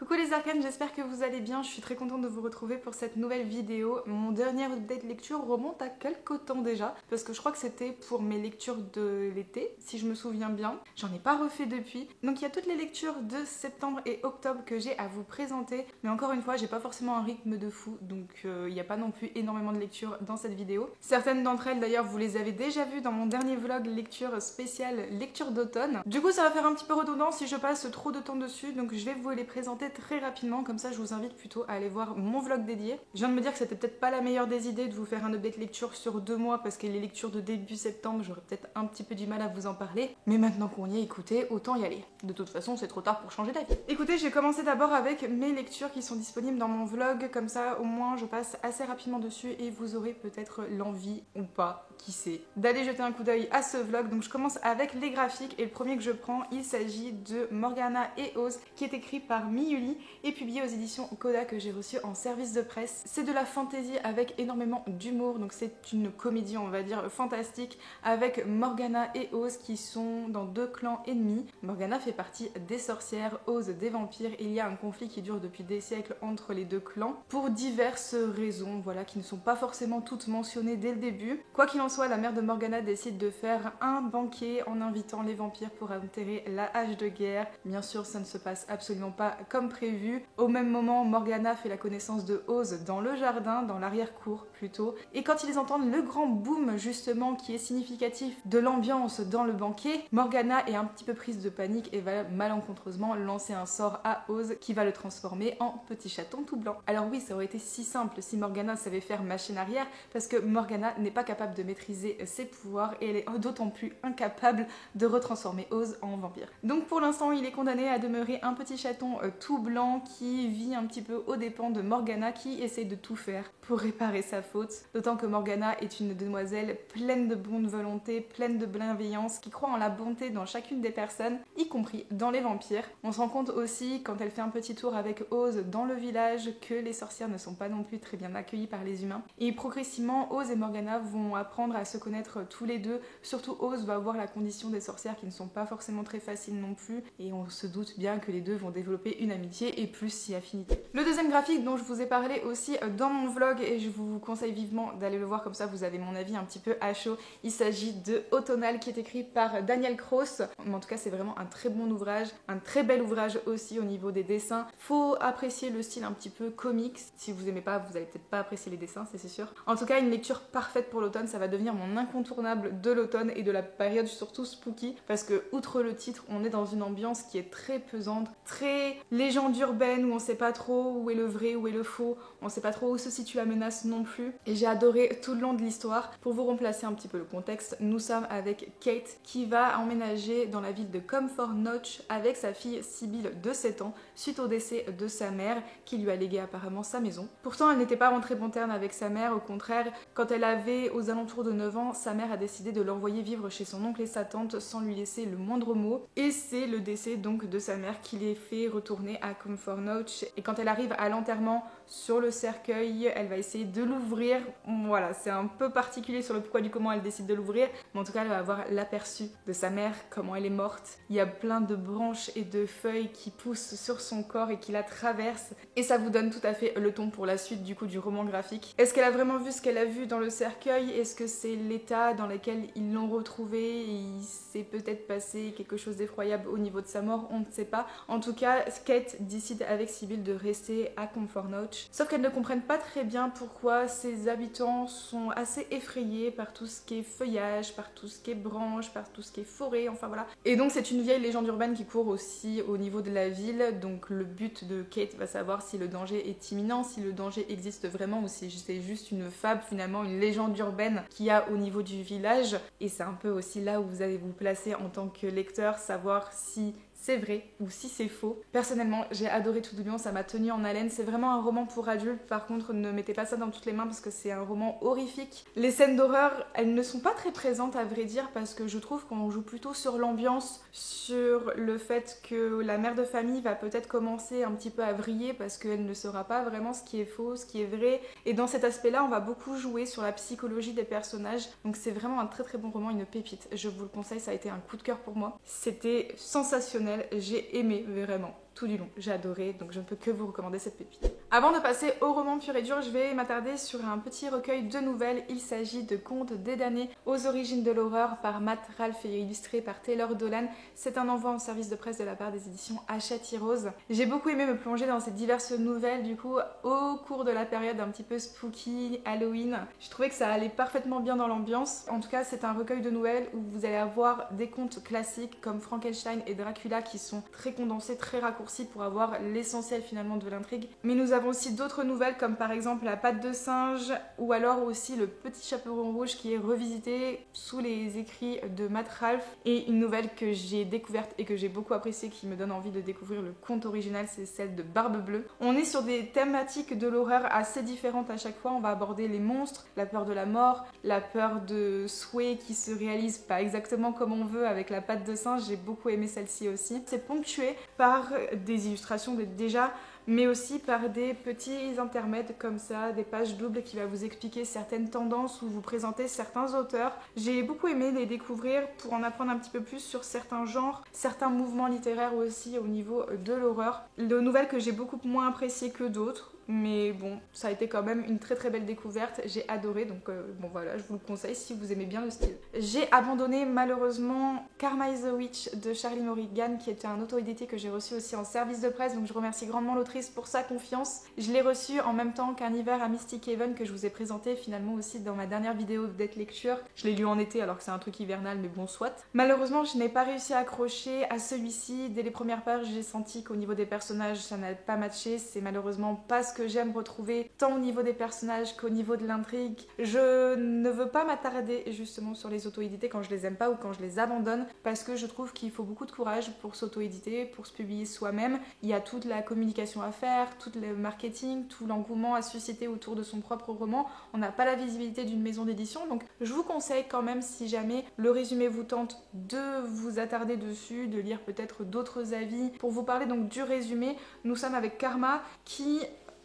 Coucou les arcanes, j'espère que vous allez bien, je suis très contente de vous retrouver pour cette nouvelle vidéo. Mon dernier update lecture remonte à quelques temps déjà, parce que je crois que c'était pour mes lectures de l'été, si je me souviens bien. J'en ai pas refait depuis. Donc il y a toutes les lectures de septembre et octobre que j'ai à vous présenter, mais encore une fois, j'ai pas forcément un rythme de fou, donc il n'y a pas non plus énormément de lectures dans cette vidéo. Certaines d'entre elles d'ailleurs, vous les avez déjà vues dans mon dernier vlog lecture spéciale lecture d'automne. Du coup, ça va faire un petit peu redondant si je passe trop de temps dessus, donc je vais vous les présenter très rapidement, comme ça je vous invite plutôt à aller voir mon vlog dédié. Je viens de me dire que c'était peut-être pas la meilleure des idées de vous faire un update lecture sur 2 mois parce que les lectures de début septembre j'aurais peut-être un petit peu du mal à vous en parler, mais maintenant qu'on y est, écoutez, autant y aller. De toute façon c'est trop tard pour changer d'avis. Écoutez, je vais commencer d'abord avec mes lectures qui sont disponibles dans mon vlog, comme ça au moins je passe assez rapidement dessus et vous aurez peut-être l'envie ou pas, qui sait, d'aller jeter un coup d'œil à ce vlog. Donc je commence avec les graphiques et le premier que je prends, il s'agit de Morgana et Oz qui est écrit par Miyuli et publié aux éditions Coda que j'ai reçu en service de presse. C'est de la fantasy avec énormément d'humour, donc c'est une comédie on va dire fantastique avec Morgana et Oz qui sont dans 2 clans ennemis. Morgana fait partie des sorcières, Oz des vampires. Il y a un conflit qui dure depuis des siècles entre les 2 clans pour diverses raisons, voilà, qui ne sont pas forcément toutes mentionnées dès le début. Quoi qu'il en soit, la mère de Morgana décide de faire un banquet en invitant les vampires pour enterrer la hache de guerre. Bien sûr, ça ne se passe absolument pas comme prévu. Au même moment, Morgana fait la connaissance de Oz dans le jardin, dans l'arrière-cour plutôt. Et quand ils entendent le grand boom justement qui est significatif de l'ambiance dans le banquet, Morgana est un petit peu prise de panique et va malencontreusement lancer un sort à Oz qui va le transformer en petit chaton tout blanc. Alors oui, ça aurait été si simple si Morgana savait faire machine arrière, parce que Morgana n'est pas capable de maîtriser ses pouvoirs et elle est d'autant plus incapable de retransformer Oz en vampire. Donc pour l'instant, il est condamné à demeurer un petit chaton tout blanc qui vit un petit peu aux dépens de Morgana qui essaie de tout faire pour réparer sa faute. D'autant que Morgana est une demoiselle pleine de bonne volonté, pleine de bienveillance, qui croit en la bonté dans chacune des personnes, y compris dans les vampires. On se rend compte aussi quand elle fait un petit tour avec Oz dans le village que les sorcières ne sont pas non plus très bien accueillies par les humains. Et progressivement, Oz et Morgana vont apprendre à se connaître tous les deux. Surtout Oz va voir la condition des sorcières qui ne sont pas forcément très faciles non plus, et on se doute bien que les deux vont développer une amitié et plus si affinité. Le deuxième graphique dont je vous ai parlé aussi dans mon vlog, et je vous conseille vivement d'aller le voir, comme ça vous avez mon avis un petit peu à chaud, il s'agit de Automnal qui est écrit par Daniel Cross. En tout cas c'est vraiment un très bon ouvrage, un très bel ouvrage aussi au niveau des dessins. Faut apprécier le style un petit peu comics, si vous aimez pas vous allez peut-être pas apprécier les dessins, c'est sûr. En tout cas une lecture parfaite pour l'automne, ça va devenir mon incontournable de l'automne et de la période surtout spooky, parce que outre le titre on est dans une ambiance qui est très pesante, très légende urbaine où on sait pas trop où est le vrai, où est le faux, on sait pas trop où se situe la menace non plus, et j'ai adoré tout le long de l'histoire. Pour vous replacer un petit peu le contexte, nous sommes avec Kate qui va emménager dans la ville de Comfort Notch avec sa fille Sibylle de 7 ans suite au décès de sa mère qui lui a légué apparemment sa maison. Pourtant elle n'était pas en très bon terme avec sa mère, au contraire, quand elle avait aux alentours de 9 ans, sa mère a décidé de l'envoyer vivre chez son oncle et sa tante sans lui laisser le moindre mot, et c'est le décès donc de sa mère qui les fait retourner à Comfort Notch. Et quand elle arrive à l'enterrement, sur le cercueil, elle va essayer de l'ouvrir. Voilà, c'est un peu particulier sur le pourquoi du comment elle décide de l'ouvrir, mais en tout cas elle va avoir l'aperçu de sa mère, comment elle est morte. Il y a plein de branches et de feuilles qui poussent sur son corps et qui la traversent, et ça vous donne tout à fait le ton pour la suite du coup du roman graphique. Est-ce qu'elle a vraiment vu ce qu'elle a vu dans le cercueil? Est-ce que c'est l'état dans lequel ils l'ont retrouvée et il s'est peut-être passé quelque chose d'effroyable au niveau de sa mort? On ne sait pas. En tout cas, Kate décide avec Sibylle de rester à Comfort Notch, sauf qu'elles ne comprennent pas très bien pourquoi ses habitants sont assez effrayés par tout ce qui est feuillage, par tout ce qui est branches, par tout ce qui est forêt, enfin voilà. Et donc c'est une vieille légende urbaine qui court aussi au niveau de la ville, donc le but de Kate va savoir si le danger est imminent, si le danger existe vraiment ou si c'est juste une fable finalement, une légende urbaine qu'il y a au niveau du village. Et c'est un peu aussi là où vous allez vous placer en tant que lecteur, savoir si c'est vrai ou si c'est faux. Personnellement, j'ai adoré Tout Douillon, ça m'a tenu en haleine. C'est vraiment un roman pour adultes, par contre ne mettez pas ça dans toutes les mains parce que c'est un roman horrifique. Les scènes d'horreur, elles ne sont pas très présentes à vrai dire, parce que je trouve qu'on joue plutôt sur l'ambiance, sur le fait que la mère de famille va peut-être commencer un petit peu à vriller parce qu'elle ne saura pas vraiment ce qui est faux, ce qui est vrai. Et dans cet aspect-là, on va beaucoup jouer sur la psychologie des personnages. Donc c'est vraiment un très très bon roman, une pépite. Je vous le conseille, ça a été un coup de cœur pour moi. C'était sensationnel, j'ai aimé vraiment. tout du long. J'ai adoré, donc je ne peux que vous recommander cette pépite. Avant de passer au roman pur et dur, je vais m'attarder sur un petit recueil de nouvelles. Il s'agit de Contes des damnés aux origines de l'horreur par Matt Ralph et illustré par Taylor Dolan. C'est un envoi en service de presse de la part des éditions Hachette Heroes. J'ai beaucoup aimé me plonger dans ces diverses nouvelles du coup au cours de la période un petit peu spooky, Halloween. Je trouvais que ça allait parfaitement bien dans l'ambiance. En tout cas, c'est un recueil de nouvelles où vous allez avoir des contes classiques comme Frankenstein et Dracula qui sont très condensés, très raccourcis pour avoir l'essentiel finalement de l'intrigue. Mais nous avons aussi d'autres nouvelles comme par exemple La patte de singe ou alors aussi Le petit chaperon rouge qui est revisité sous les écrits de Matt Ralph. Et une nouvelle que j'ai découverte et que j'ai beaucoup appréciée qui me donne envie de découvrir le conte original, c'est celle de Barbe Bleue. On est sur des thématiques de l'horreur assez différentes à chaque fois. On va aborder les monstres, la peur de la mort, la peur de souhaits qui se réalisent pas exactement comme on veut avec La patte de singe. J'ai beaucoup aimé celle-ci aussi. C'est ponctué par des illustrations déjà, mais aussi par des petits intermèdes comme ça, des pages doubles qui va vous expliquer certaines tendances ou vous présenter certains auteurs. J'ai beaucoup aimé les découvrir pour en apprendre un petit peu plus sur certains genres, certains mouvements littéraires aussi au niveau de l'horreur. De nouvelles que j'ai beaucoup moins appréciées que d'autres. Mais bon, ça a été quand même une très très belle découverte, j'ai adoré, donc bon voilà, je vous le conseille si vous aimez bien le style. J'ai abandonné malheureusement Karma is a Witch de Charlie Morrigan, qui était un auto-édité que j'ai reçu aussi en service de presse, donc je remercie grandement l'autrice pour sa confiance. Je l'ai reçu en même temps qu'un hiver à Mystic Haven que je vous ai présenté finalement aussi dans ma dernière vidéo de Date Lecture. Je l'ai lu en été alors que c'est un truc hivernal, mais bon soit. Malheureusement, je n'ai pas réussi à accrocher à celui-ci. Dès les premières pages, j'ai senti qu'au niveau des personnages, ça n'allait pas matcher. C'est malheureusement pas ce que j'aime retrouver tant au niveau des personnages qu'au niveau de l'intrigue. Je ne veux pas m'attarder justement sur les auto-édités quand je les aime pas ou quand je les abandonne parce que je trouve qu'il faut beaucoup de courage pour s'auto-éditer, pour se publier soi-même. Il y a toute la communication à faire, tout le marketing, tout l'engouement à susciter autour de son propre roman. On n'a pas la visibilité d'une maison d'édition, donc je vous conseille quand même, si jamais le résumé vous tente, de vous attarder dessus, de lire peut-être d'autres avis. Pour vous parler donc du résumé, nous sommes avec Karma qui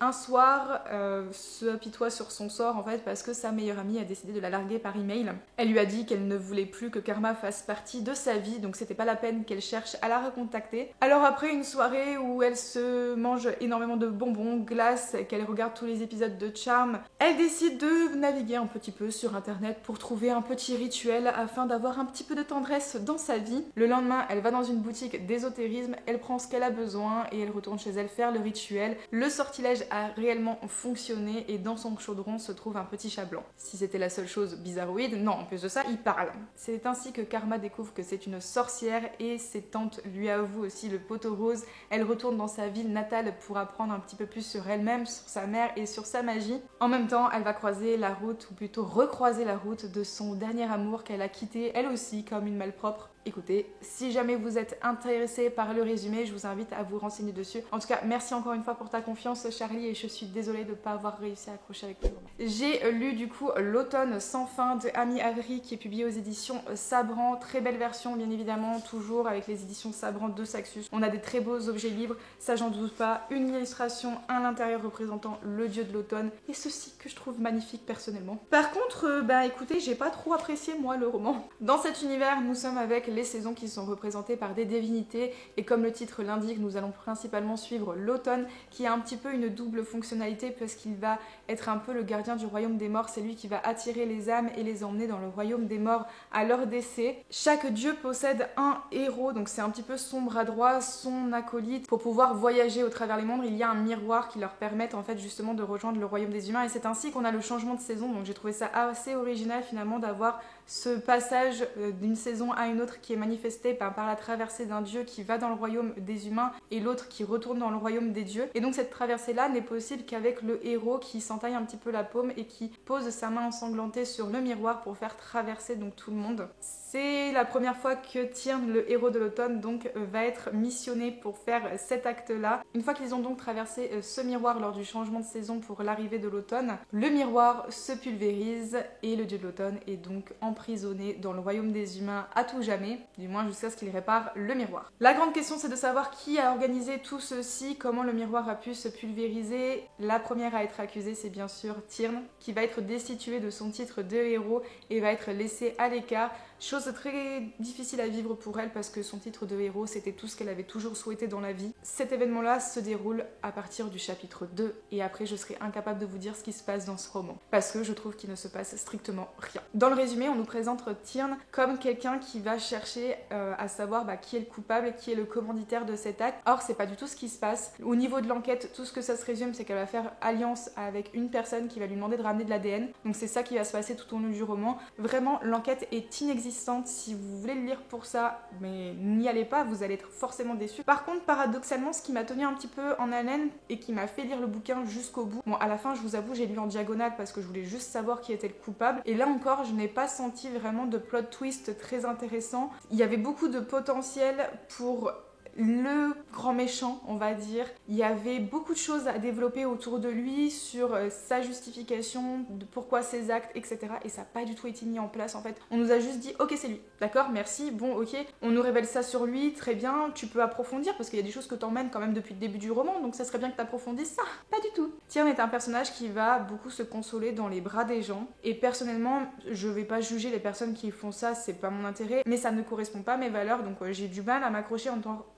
un soir se apitoie sur son sort en fait parce que sa meilleure amie a décidé de la larguer par email. Elle lui a dit qu'elle ne voulait plus que Karma fasse partie de sa vie, donc c'était pas la peine qu'elle cherche à la recontacter. Alors après une soirée où elle se mange énormément de bonbons, glaces, qu'elle regarde tous les épisodes de Charmed, elle décide de naviguer un petit peu sur internet pour trouver un petit rituel afin d'avoir un petit peu de tendresse dans sa vie. Le lendemain, elle va dans une boutique d'ésotérisme, elle prend ce qu'elle a besoin et elle retourne chez elle faire le rituel. Le sortilège a réellement fonctionné et dans son chaudron se trouve un petit chat blanc. Si c'était la seule chose bizarroïde, non, en plus de ça, il parle. C'est ainsi que Karma découvre que c'est une sorcière et ses tantes lui avouent aussi le poteau rose. Elle retourne dans sa ville natale pour apprendre un petit peu plus sur elle-même, sur sa mère et sur sa magie. En même temps, elle va croiser la route, ou plutôt recroiser la route de son dernier amour qu'elle a quitté, elle aussi, comme une malpropre. Écoutez, si jamais vous êtes intéressé par le résumé, je vous invite à vous renseigner dessus. En tout cas, merci encore une fois pour ta confiance, Charlie, et je suis désolée de ne pas avoir réussi à accrocher avec toi. J'ai lu du coup L'automne sans fin de Amy Avery qui est publié aux éditions Sabran. Très belle version, bien évidemment, toujours avec les éditions Sabran de Saxus. On a des très beaux objets livres, ça j'en doute pas. Une illustration à l'intérieur représentant le dieu de l'automne, et ceci que je trouve magnifique personnellement. Par contre, écoutez, j'ai pas trop apprécié moi le roman. Dans cet univers, nous sommes avec les saisons qui sont représentées par des divinités et comme le titre l'indique, nous allons principalement suivre l'automne qui a un petit peu une double fonctionnalité parce qu'il va être un peu le gardien du royaume des morts. C'est lui qui va attirer les âmes et les emmener dans le royaume des morts à leur décès. Chaque dieu possède un héros, donc c'est un petit peu son bras droit, son acolyte. Pour pouvoir voyager au travers les mondes, il y a un miroir qui leur permet en fait justement de rejoindre le royaume des humains et c'est ainsi qu'on a le changement de saison. Donc j'ai trouvé ça assez original finalement d'avoir ce passage d'une saison à une autre qui est manifesté par la traversée d'un dieu qui va dans le royaume des humains et l'autre qui retourne dans le royaume des dieux. Et donc cette traversée-là n'est possible qu'avec le héros qui s'entaille un petit peu la paume et qui pose sa main ensanglantée sur le miroir pour faire traverser donc tout le monde. C'est la première fois que Tyrn, le héros de l'automne, donc va être missionné pour faire cet acte-là. Une fois qu'ils ont donc traversé ce miroir lors du changement de saison pour l'arrivée de l'automne, le miroir se pulvérise et le dieu de l'automne est donc emprisonné dans le royaume des humains à tout jamais, du moins jusqu'à ce qu'il répare le miroir. La grande question c'est de savoir qui a organisé tout ceci, comment le miroir a pu se pulvériser. La première à être accusée c'est bien sûr Tyrn, qui va être destitué de son titre de héros et va être laissé à l'écart. Chose très difficile à vivre pour elle parce que son titre de héros c'était tout ce qu'elle avait toujours souhaité dans la vie. Cet événement-là se déroule à partir du chapitre 2 et après je serai incapable de vous dire ce qui se passe dans ce roman parce que je trouve qu'il ne se passe strictement rien. Dans le résumé, on nous présente Tyrn comme quelqu'un qui va chercher à savoir qui est le coupable, qui est le commanditaire de cet acte. Or, c'est pas du tout ce qui se passe. Au niveau de l'enquête, tout ce que ça se résume, c'est qu'elle va faire alliance avec une personne qui va lui demander de ramener de l'ADN. Donc c'est ça qui va se passer tout au long du roman. Vraiment, l'enquête est inexistante. Si vous voulez le lire pour ça, mais n'y allez pas, vous allez être forcément déçus. Par contre, paradoxalement, ce qui m'a tenu un petit peu en haleine et qui m'a fait lire le bouquin jusqu'au bout, bon, à la fin, je vous avoue, j'ai lu en diagonale parce que je voulais juste savoir qui était le coupable. Et là encore, je n'ai pas senti vraiment de plot twist très intéressant. Il y avait beaucoup de potentiel pour le grand méchant, on va dire. Il y avait beaucoup de choses à développer autour de lui sur sa justification, de pourquoi ses actes, etc. Et ça n'a pas du tout été mis en place en fait. On nous a juste dit ok c'est lui, d'accord, merci, bon ok, on nous révèle ça sur lui, très bien, tu peux approfondir parce qu'il y a des choses que t'emmènes quand même depuis le début du roman, donc ça serait bien que t'approfondisses ça. Pas du tout. Tyrn est un personnage qui va beaucoup se consoler dans les bras des gens et personnellement je vais pas juger les personnes qui font ça, c'est pas mon intérêt, mais ça ne correspond pas à mes valeurs, donc j'ai du mal à m'accrocher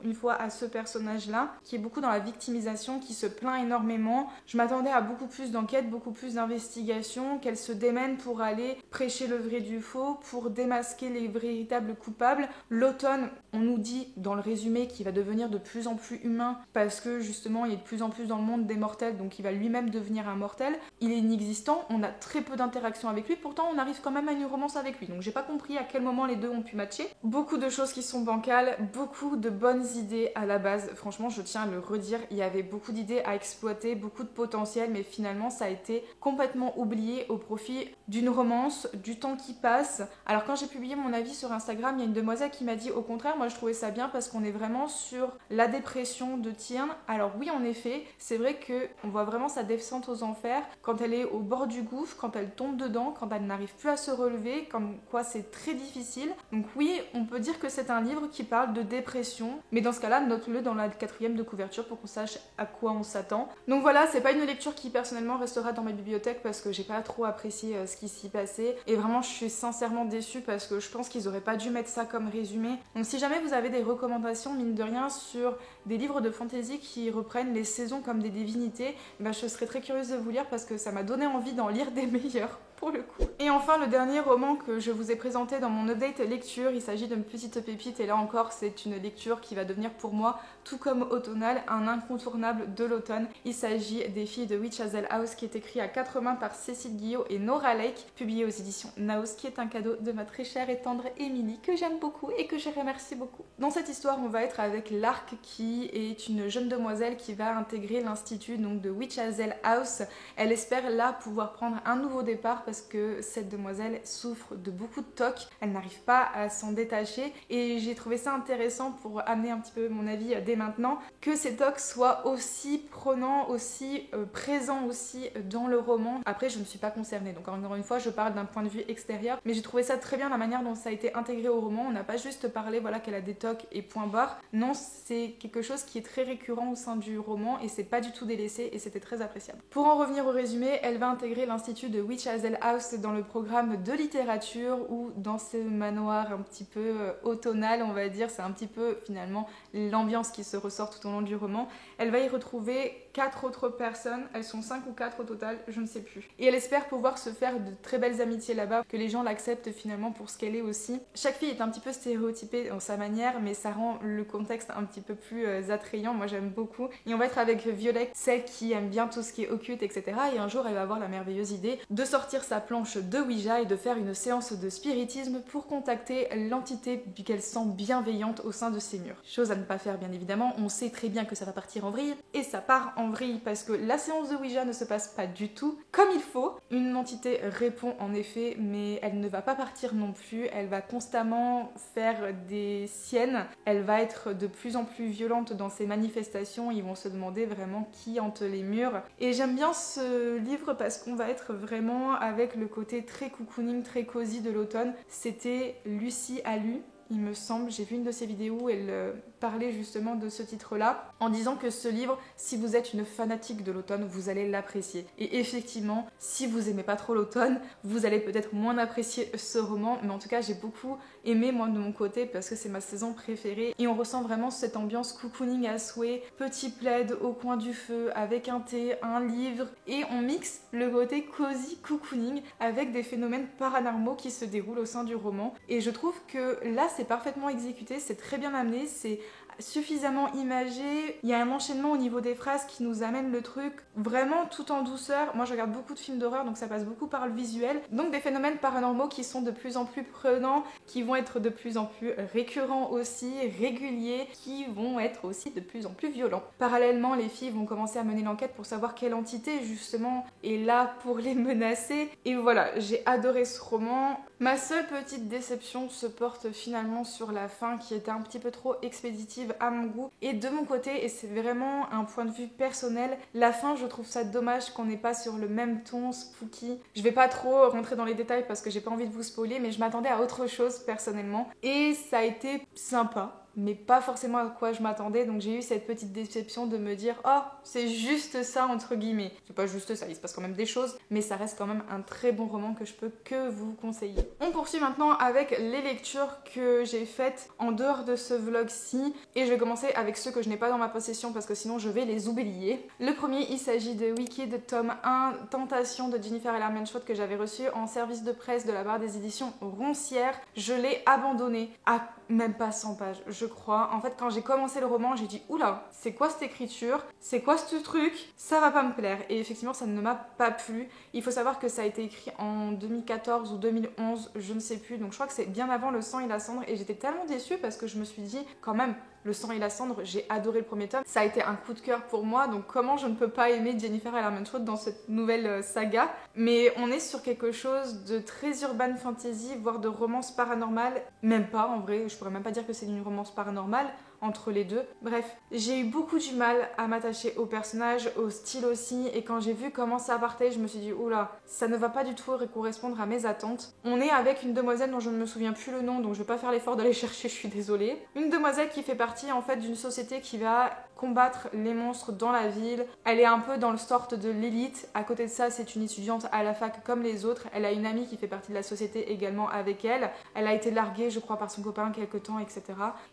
une fois à ce personnage-là, qui est beaucoup dans la victimisation, qui se plaint énormément. Je m'attendais à beaucoup plus d'enquête, beaucoup plus d'investigation, qu'elle se démène pour aller prêcher le vrai du faux, pour démasquer les véritables coupables. L'automne, on nous dit dans le résumé qu'il va devenir de plus en plus humain parce que justement il est de plus en plus dans le monde des mortels, donc il va lui-même devenir un mortel. Il est inexistant, on a très peu d'interactions avec lui, pourtant on arrive quand même à une romance avec lui, donc j'ai pas compris à quel moment les deux ont pu matcher. Beaucoup de choses qui sont bancales, beaucoup de bonnes idées à la base, franchement je tiens à le redire, il y avait beaucoup d'idées à exploiter, beaucoup de potentiel, mais finalement ça a été complètement oublié au profit d'une romance, du temps qui passe. Alors quand j'ai publié mon avis sur Instagram, il y a une demoiselle qui m'a dit au contraire, moi je trouvais ça bien parce qu'on est vraiment sur la dépression de Tyrn. Alors oui en effet, c'est vrai qu'on voit vraiment sa descente aux enfers quand elle est au bord du gouffre, quand elle tombe dedans, quand elle n'arrive plus à se relever, comme quoi c'est très difficile. Donc oui, on peut dire que c'est un livre qui parle de dépression, mais dans ce cas-là, note-le dans la 4e de couverture pour qu'on sache à quoi on s'attend. Donc voilà, c'est pas une lecture qui personnellement restera dans ma bibliothèque parce que j'ai pas trop apprécié ce qui s'y passait et vraiment je suis sincèrement déçue parce que je pense qu'ils auraient pas dû mettre ça comme résumé. Donc si jamais vous avez des recommandations mine de rien sur des livres de fantasy qui reprennent les saisons comme des divinités, je serais très curieuse de vous lire parce que ça m'a donné envie d'en lire des meilleurs. Pour le coup. Et enfin le dernier roman que je vous ai présenté dans mon update lecture, il s'agit d'une petite pépite et là encore c'est une lecture qui va devenir pour moi, tout comme Automnal, un incontournable de l'automne. Il s'agit des Filles de Witch Hazel House qui est écrit à 4 mains par Cécile Guillot et Nora Lake, publié aux éditions Naos, qui est un cadeau de ma très chère et tendre Émilie que j'aime beaucoup et que je remercie beaucoup. Dans cette histoire on va être avec Lark qui est une jeune demoiselle qui va intégrer l'institut donc de Witch Hazel House. Elle espère là pouvoir prendre un nouveau départ parce que cette demoiselle souffre de beaucoup de TOC, elle n'arrive pas à s'en détacher et j'ai trouvé ça intéressant pour amener un petit peu mon avis dès maintenant, que ces TOC soient aussi prenants, aussi présents aussi dans le roman. Après je ne suis pas concernée, donc encore une fois je parle d'un point de vue extérieur, mais j'ai trouvé ça très bien la manière dont ça a été intégré au roman. On n'a pas juste parlé voilà qu'elle a des TOC et point barre, non c'est quelque chose qui est très récurrent au sein du roman et c'est pas du tout délaissé et c'était très appréciable. Pour en revenir au résumé, elle va intégrer l'institut de Witch Hazel House dans le programme de littérature ou dans ce manoir un petit peu automnal on va dire, c'est un petit peu finalement l'ambiance qui se ressort tout au long du roman. Elle va y retrouver 4 autres personnes, elles sont 5 ou 4 au total, je ne sais plus. Et elle espère pouvoir se faire de très belles amitiés là-bas, que les gens l'acceptent finalement pour ce qu'elle est aussi. Chaque fille est un petit peu stéréotypée dans sa manière, mais ça rend le contexte un petit peu plus attrayant, moi j'aime beaucoup. Et on va être avec Violette, celle qui aime bien tout ce qui est occulte, etc. Et un jour elle va avoir la merveilleuse idée de sortir sa planche de Ouija et de faire une séance de spiritisme pour contacter l'entité qu'elle sent bienveillante au sein de ses murs. Chose à ne pas faire bien évidemment, on sait très bien que ça va partir en vrille, et ça part en vrille parce que la séance de Ouija ne se passe pas du tout comme il faut. Une entité répond en effet, mais elle ne va pas partir non plus, elle va constamment faire des siennes, elle va être de plus en plus violente dans ses manifestations, ils vont se demander vraiment qui hante les murs. Et j'aime bien ce livre parce qu'on va être vraiment avec le côté très cocooning, très cosy de l'automne. C'était Lucie a lu, il me semble, j'ai vu une de ses vidéos où elle parlait justement de ce titre-là, en disant que ce livre, si vous êtes une fanatique de l'automne, vous allez l'apprécier. Et effectivement, si vous aimez pas trop l'automne, vous allez peut-être moins apprécier ce roman, mais en tout cas j'ai beaucoup aimé moi de mon côté parce que c'est ma saison préférée et on ressent vraiment cette ambiance cocooning à souhait, petit plaid au coin du feu avec un thé, un livre et on mixe le côté cozy cocooning avec des phénomènes paranormaux qui se déroulent au sein du roman et je trouve que là c'est parfaitement exécuté, c'est très bien amené, c'est suffisamment imagé, il y a un enchaînement au niveau des phrases qui nous amène le truc vraiment tout en douceur. Moi je regarde beaucoup de films d'horreur donc ça passe beaucoup par le visuel, donc des phénomènes paranormaux qui sont de plus en plus prenants, qui vont être de plus en plus récurrents aussi, réguliers, qui vont être aussi de plus en plus violents. Parallèlement les filles vont commencer à mener l'enquête pour savoir quelle entité justement est là pour les menacer et voilà, j'ai adoré ce roman. Ma seule petite déception se porte finalement sur la fin qui était un petit peu trop expéditive à mon goût et de mon côté, et c'est vraiment un point de vue personnel, la fin je trouve ça dommage qu'on n'ait pas sur le même ton spooky. Je vais pas trop rentrer dans les détails parce que j'ai pas envie de vous spoiler mais je m'attendais à autre chose personnellement et ça a été sympa mais pas forcément à quoi je m'attendais, donc j'ai eu cette petite déception de me dire oh c'est juste ça entre guillemets, c'est pas juste ça, il se passe quand même des choses mais ça reste quand même un très bon roman que je peux que vous conseiller. On poursuit maintenant avec les lectures que j'ai faites en dehors de ce vlog-ci et je vais commencer avec ceux que je n'ai pas dans ma possession parce que sinon je vais les oublier. Le premier, il s'agit de Wicked tome 1 Tentation de Jennifer Ellermann-Schott que j'avais reçu en service de presse de la part des éditions Roncière. Je l'ai abandonné à même pas 100 pages, je crois. En fait, quand j'ai commencé le roman, j'ai dit oula, c'est quoi cette écriture? C'est quoi ce truc? Ça va pas me plaire. Et effectivement, ça ne m'a pas plu. Il faut savoir que ça a été écrit en 2014 ou 2011, je ne sais plus. Donc je crois que c'est bien avant Le sang et la cendre. Et j'étais tellement déçue parce que je me suis dit quand même, Le sang et la cendre, j'ai adoré le premier tome. Ça a été un coup de cœur pour moi, donc comment je ne peux pas aimer Jennifer Ellermann-Schott dans cette nouvelle saga. Mais on est sur quelque chose de très urban fantasy, voire de romance paranormale. Même pas, en vrai, je pourrais même pas dire que c'est une romance paranormale entre les deux. Bref, j'ai eu beaucoup du mal à m'attacher au personnage, au style aussi, et quand j'ai vu comment ça partait, je me suis dit oula, ça ne va pas du tout correspondre à mes attentes. On est avec une demoiselle dont je ne me souviens plus le nom, donc je vais pas faire l'effort d'aller chercher, je suis désolée. Une demoiselle qui fait partie en fait d'une société qui va combattre les monstres dans la ville. Elle est un peu dans le sorte de l'élite. À côté de ça, c'est une étudiante à la fac comme les autres. Elle a une amie qui fait partie de la société également avec elle. Elle a été larguée, je crois, par son copain quelque temps, etc.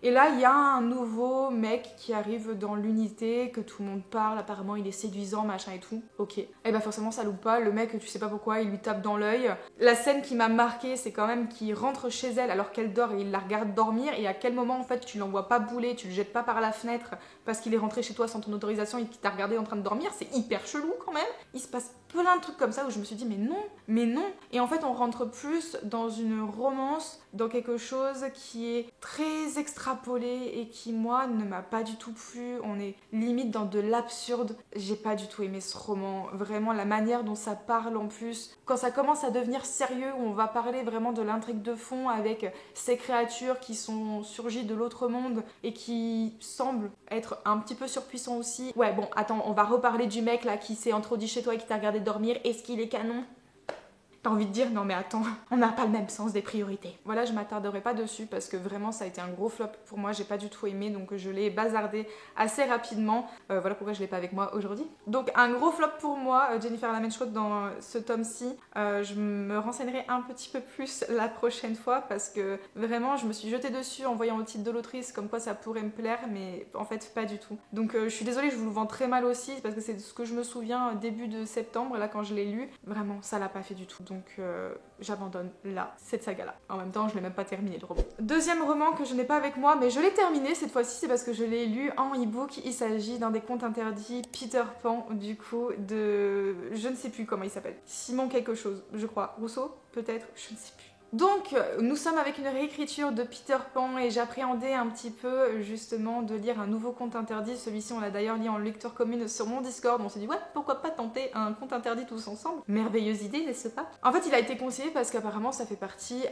Et là, il y a un nouveau mec qui arrive dans l'unité, que tout le monde parle. Apparemment, il est séduisant, machin et tout. Ok. Et bah forcément, ça loupe pas. Le mec, tu sais pas pourquoi, il lui tape dans l'œil. La scène qui m'a marquée, c'est quand même qu'il rentre chez elle alors qu'elle dort et il la regarde dormir. Et à quel moment, en fait, tu l'envoies pas bouler, tu le jettes pas par la fenêtre parce qu'il est rentré chez toi sans ton autorisation et qu'il t'a regardé en train de dormir, c'est hyper chelou quand même. Il se passe plein de trucs comme ça où je me suis dit mais non. Et en fait on rentre plus dans une romance, dans quelque chose qui est très extrapolé et qui moi ne m'a pas du tout plu. On est limite dans de l'absurde. J'ai pas du tout aimé ce roman. Vraiment la manière dont ça parle en plus. Quand ça commence à devenir sérieux, où on va parler vraiment de l'intrigue de fond avec ces créatures qui sont surgies de l'autre monde et qui semblent être un petit peu surpuissants aussi. Ouais bon attends, on va reparler du mec là qui s'est introduit chez toi et qui t'a regardé dormir. Est-ce qu'il est canon? T'as envie de dire non mais attends, on n'a pas le même sens des priorités. Voilà, je m'attarderai pas dessus parce que vraiment ça a été un gros flop pour moi, j'ai pas du tout aimé, donc je l'ai bazardé assez rapidement. Voilà pourquoi je l'ai pas avec moi aujourd'hui. Donc un gros flop pour moi, Jennifer Ellermann-Schott dans ce tome-ci. Je me renseignerai un petit peu plus la prochaine fois parce que vraiment je me suis jetée dessus en voyant le titre de l'autrice comme quoi ça pourrait me plaire, mais en fait pas du tout. Donc je suis désolée, je vous le vends très mal aussi parce que c'est ce que je me souviens début de septembre, là quand je l'ai lu, vraiment ça l'a pas fait du tout. Donc j'abandonne là, cette saga-là. En même temps, je l'ai même pas terminé le roman. Deuxième roman que je n'ai pas avec moi, mais je l'ai terminé cette fois-ci, c'est parce que je l'ai lu en e-book. Il s'agit d'un des contes interdits, Peter Pan, du coup, de... je ne sais plus comment il s'appelle. Simon quelque chose, je crois. Rousseau, peut-être, je ne sais plus. Donc, nous sommes avec une réécriture de Peter Pan et j'appréhendais un petit peu justement de lire un nouveau conte interdit. Celui-ci, on l'a d'ailleurs lu en lecture commune sur mon Discord. On s'est dit, ouais, pourquoi pas tenter un conte interdit tous ensemble? Merveilleuse idée, n'est-ce pas? En fait, il a été conseillé parce qu'apparemment, ça fait partie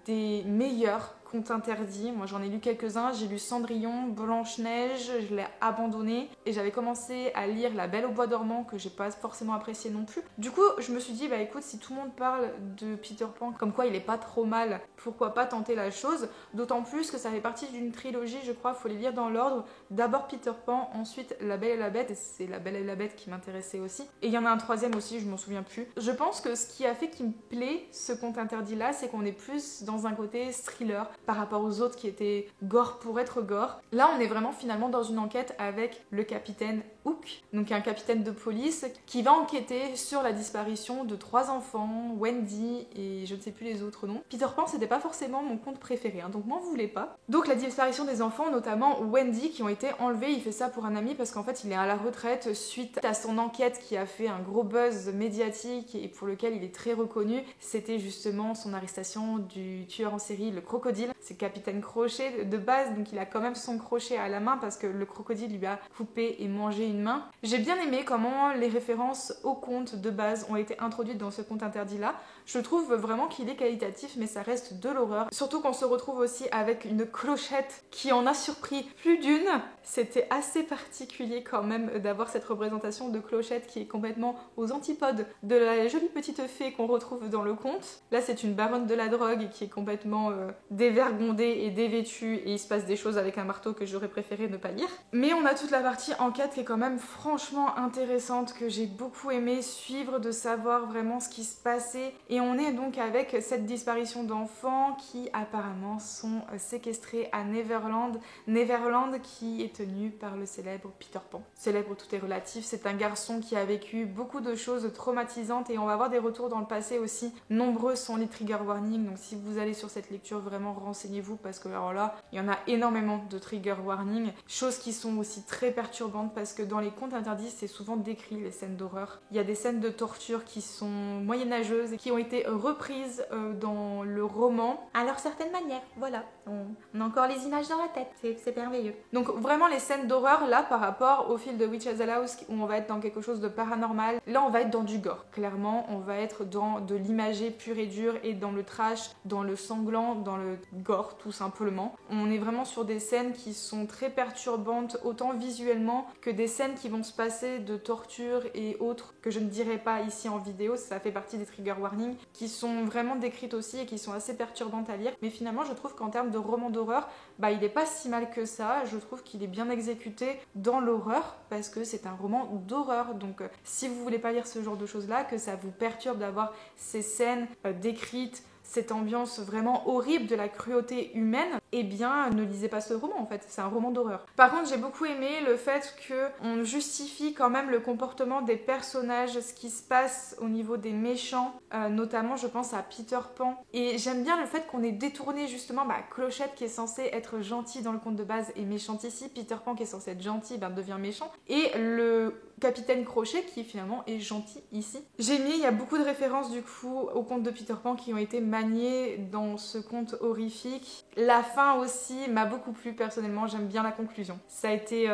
des meilleurs contes interdits. Moi, j'en ai lu quelques-uns. J'ai lu Cendrillon, Blanche-Neige, je l'ai abandonné et j'avais commencé à lire La Belle au bois dormant que j'ai pas forcément apprécié non plus. Du coup, je me suis dit, bah écoute, si tout le monde parle de Peter Pan, comme quoi il est pas trop mal, pourquoi pas tenter la chose, d'autant plus que ça fait partie d'une trilogie, je crois, faut les lire dans l'ordre. D'abord Peter Pan, ensuite La Belle et la Bête, et c'est La Belle et la Bête qui m'intéressait aussi. Et il y en a un troisième aussi, je m'en souviens plus. Je pense que ce qui a fait qu'il me plaît, ce conte interdit là, c'est qu'on est plus dans un côté thriller. par rapport aux autres qui étaient gore pour être gore. Là, on est vraiment finalement dans une enquête avec le capitaine Hook, donc un capitaine de police qui va enquêter sur la disparition de 3 enfants, Wendy et je ne sais plus les autres noms. Peter Pan, c'était pas forcément mon conte préféré, hein, donc m'en voulez pas. Donc la disparition des enfants, notamment Wendy, qui ont été enlevés. Il fait ça pour un ami parce qu'en fait il est à la retraite suite à son enquête qui a fait un gros buzz médiatique et pour lequel il est très reconnu. C'était justement son arrestation du tueur en série, le crocodile. C'est Capitaine Crochet de base, donc il a quand même son crochet à la main parce que le crocodile lui a coupé et mangé une main. J'ai bien aimé comment les références au conte de base ont été introduites dans ce conte interdit là. Je trouve vraiment qu'il est qualitatif, mais ça reste de l'horreur. Surtout qu'on se retrouve aussi avec une clochette qui en a surpris plus d'une. C'était assez particulier quand même d'avoir cette représentation de clochette qui est complètement aux antipodes de la jolie petite fée qu'on retrouve dans le conte. Là, c'est une baronne de la drogue qui est complètement dévergondée et dévêtue et il se passe des choses avec un marteau que j'aurais préféré ne pas lire. Mais on a toute la partie enquête qui est quand même franchement intéressante, que j'ai beaucoup aimé suivre, de savoir vraiment ce qui se passait. Et on est donc avec cette disparition d'enfants qui apparemment sont séquestrés à Neverland. Neverland qui est tenu par le célèbre Peter Pan. Célèbre, tout est relatif, c'est un garçon qui a vécu beaucoup de choses traumatisantes et on va avoir des retours dans le passé aussi. Nombreux sont les trigger warnings, donc si vous allez sur cette lecture, vraiment renseignez-vous parce que alors là, il y en a énormément de trigger warnings. Choses qui sont aussi très perturbantes parce que dans les contes interdits, c'est souvent décrit les scènes d'horreur. Il y a des scènes de torture qui sont moyenâgeuses et qui ont été reprises dans le roman à leur certaine manière. Voilà, on a encore les images dans la tête, c'est merveilleux. Donc vraiment les scènes d'horreur là par rapport au fil de Witch's House où on va être dans quelque chose de paranormal, là on va être dans du gore. Clairement, on va être dans de l'imagé pur et dur et dans le trash, dans le sanglant, dans le gore tout simplement. On est vraiment sur des scènes qui sont très perturbantes autant visuellement que des scènes qui vont se passer de torture et autres que je ne dirai pas ici en vidéo, ça fait partie des trigger warnings qui sont vraiment décrites aussi et qui sont assez perturbantes à lire. Mais finalement je trouve qu'en termes de roman d'horreur, il est pas si mal que ça. Je trouve qu'il est bien exécuté dans l'horreur parce que c'est un roman d'horreur. Donc si vous voulez pas lire ce genre de choses là, que ça vous perturbe d'avoir ces scènes décrites, cette ambiance vraiment horrible de la cruauté humaine, eh bien ne lisez pas ce roman en fait, c'est un roman d'horreur. Par contre j'ai beaucoup aimé le fait qu'on justifie quand même le comportement des personnages, ce qui se passe au niveau des méchants, notamment je pense à Peter Pan. Et j'aime bien le fait qu'on ait détourné justement Clochette qui est censée être gentille dans le conte de base est méchante ici, Peter Pan qui est censé être gentil devient méchant, et le Capitaine Crochet qui finalement est gentil ici. J'ai mis, il y a beaucoup de références du coup au conte de Peter Pan qui ont été maniées dans ce conte horrifique. La fin aussi m'a beaucoup plu personnellement, j'aime bien la conclusion. Ça a été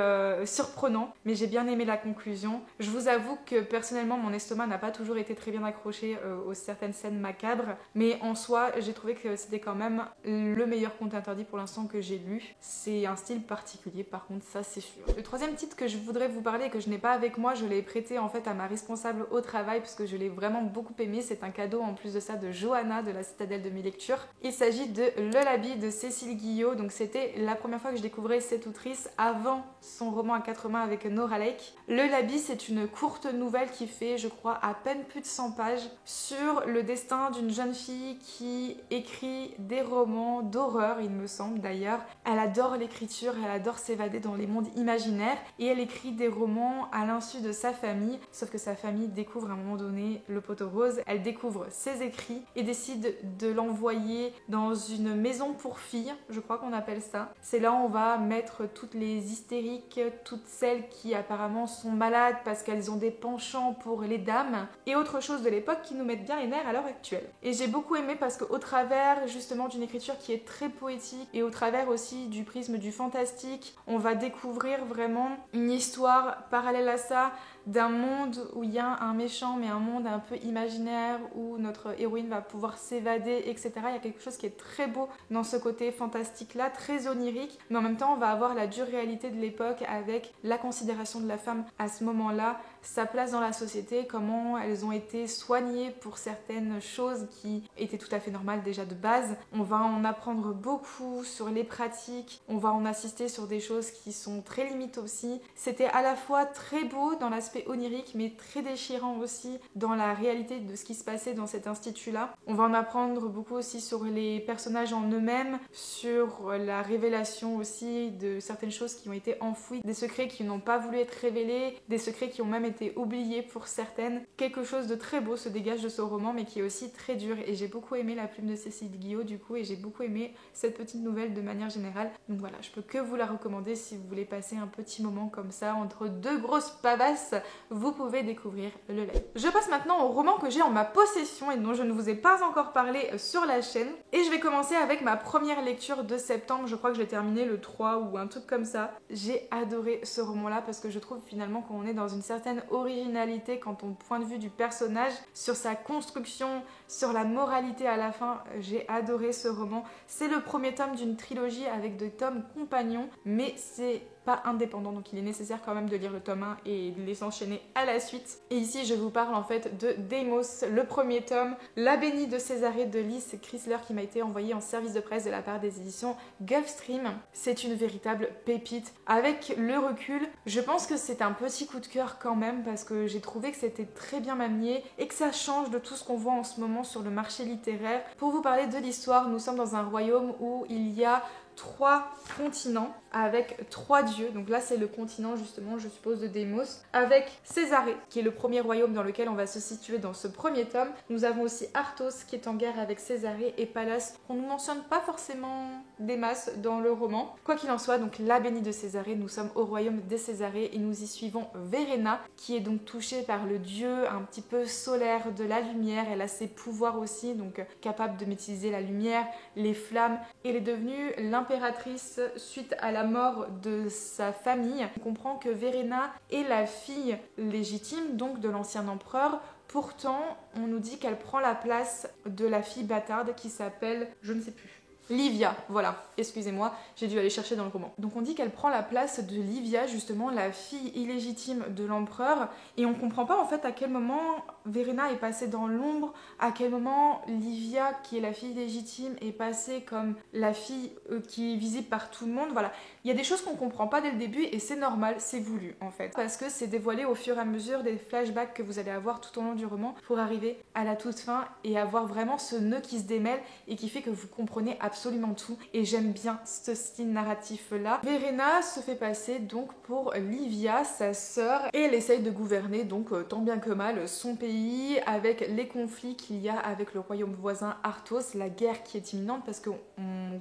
surprenant, mais j'ai bien aimé la conclusion. Je vous avoue que personnellement mon estomac n'a pas toujours été très bien accroché aux certaines scènes macabres, mais en soi j'ai trouvé que c'était quand même le meilleur conte interdit pour l'instant que j'ai lu. C'est un style particulier par contre, ça c'est sûr. Le troisième titre que je voudrais vous parler et que je n'ai pas avec moi, je l'ai prêté en fait à ma responsable au travail parce que je l'ai vraiment beaucoup aimé. C'est un cadeau en plus de ça de Johanna de la Citadelle de mes lectures. Il s'agit de Lullaby de Cécile Guillot. Donc c'était la première fois que je découvrais cette autrice avant son roman à 4 mains avec Nora Lake. Lullaby, c'est une courte nouvelle qui fait, je crois, à peine plus de 100 pages sur le destin d'une jeune fille qui écrit des romans d'horreur, il me semble d'ailleurs. Elle adore l'écriture, elle adore s'évader dans les mondes imaginaires et elle écrit des romans à l'insu de sa famille, sauf que sa famille découvre à un moment donné le poteau rose, elle découvre ses écrits et décide de l'envoyer dans une maison pour filles, je crois qu'on appelle ça. C'est là où on va mettre toutes les hystériques, toutes celles qui apparemment sont malades parce qu'elles ont des penchants pour les dames et autre chose de l'époque qui nous mettent bien les nerfs à l'heure actuelle. Et j'ai beaucoup aimé parce qu'au travers justement d'une écriture qui est très poétique et au travers aussi du prisme du fantastique, on va découvrir vraiment une histoire parallèle à ça, d'un monde où il y a un méchant mais un monde un peu imaginaire où notre héroïne va pouvoir s'évader, etc. Il y a quelque chose qui est très beau dans ce côté fantastique là, très onirique, mais en même temps on va avoir la dure réalité de l'époque avec la considération de la femme à ce moment-là, sa place dans la société, comment elles ont été soignées pour certaines choses qui étaient tout à fait normales déjà de base. On va en apprendre beaucoup sur les pratiques, on va en assister sur des choses qui sont très limites aussi. C'était à la fois très beau dans l'aspect très onirique mais très déchirant aussi dans la réalité de ce qui se passait dans cet institut-là. On va en apprendre beaucoup aussi sur les personnages en eux-mêmes, sur la révélation aussi de certaines choses qui ont été enfouies, des secrets qui n'ont pas voulu être révélés, des secrets qui ont même été oubliés pour certaines. Quelque chose de très beau se dégage de ce roman mais qui est aussi très dur et j'ai beaucoup aimé la plume de Cécile Guillot du coup et j'ai beaucoup aimé cette petite nouvelle de manière générale. Donc voilà, je peux que vous la recommander si vous voulez passer un petit moment comme ça entre deux grosses pavasses, vous pouvez découvrir le livre. Je passe maintenant au roman que j'ai en ma possession et dont je ne vous ai pas encore parlé sur la chaîne et je vais commencer avec ma première lecture de septembre. Je crois que je l'ai terminé le 3 ou un truc comme ça. J'ai adoré ce roman-là parce que je trouve finalement qu'on est dans une certaine originalité quant au point de vue du personnage, sur sa construction, sur la moralité à la fin. J'ai adoré ce roman. C'est le premier tome d'une trilogie avec des tomes compagnons, mais c'est pas indépendant, donc il est nécessaire quand même de lire le tome 1 et de les enchaîner à la suite. Et ici je vous parle en fait de Deimos, le premier tome, La bénie de Césarée de Lys Chrysler qui m'a été envoyé en service de presse de la part des éditions Gulfstream. C'est une véritable pépite. Avec le recul, je pense que c'est un petit coup de cœur quand même parce que j'ai trouvé que c'était très bien manié et que ça change de tout ce qu'on voit en ce moment sur le marché littéraire. Pour vous parler de l'histoire, nous sommes dans un royaume où il y a 3 continents avec 3 dieux. Donc là c'est le continent justement je suppose de Deimos, avec Césarée qui est le premier royaume dans lequel on va se situer dans ce premier tome. Nous avons aussi Arthos qui est en guerre avec Césarée et Pallas qu'on ne mentionne pas forcément des masses dans le roman. Quoi qu'il en soit, donc la bénie de Césarée, nous sommes au royaume des Césarées et nous y suivons Verena qui est donc touchée par le dieu un petit peu solaire de la lumière. Elle a ses pouvoirs aussi, donc capable de maîtriser la lumière, les flammes. Elle est devenue l'impératrice suite à la mort de sa famille. On comprend que Verena est la fille légitime donc de l'ancien empereur. Pourtant, on nous dit qu'elle prend la place de la fille bâtarde qui s'appelle, je ne sais plus, Livia, voilà, excusez-moi, j'ai dû aller chercher dans le roman. Donc on dit qu'elle prend la place de Livia, justement la fille illégitime de l'empereur, et on comprend pas en fait à quel moment Verena est passée dans l'ombre, à quel moment Livia, qui est la fille légitime, est passée comme la fille qui est visible par tout le monde. Voilà, il y a des choses qu'on comprend pas dès le début et c'est normal, c'est voulu en fait, parce que c'est dévoilé au fur et à mesure des flashbacks que vous allez avoir tout au long du roman pour arriver à la toute fin et avoir vraiment ce nœud qui se démêle et qui fait que vous comprenez absolument tout. Et j'aime bien ce style narratif là. Verena se fait passer donc pour Livia, sa sœur, et elle essaye de gouverner donc tant bien que mal son pays avec les conflits qu'il y a avec le royaume voisin Arthos, la guerre qui est imminente parce qu'on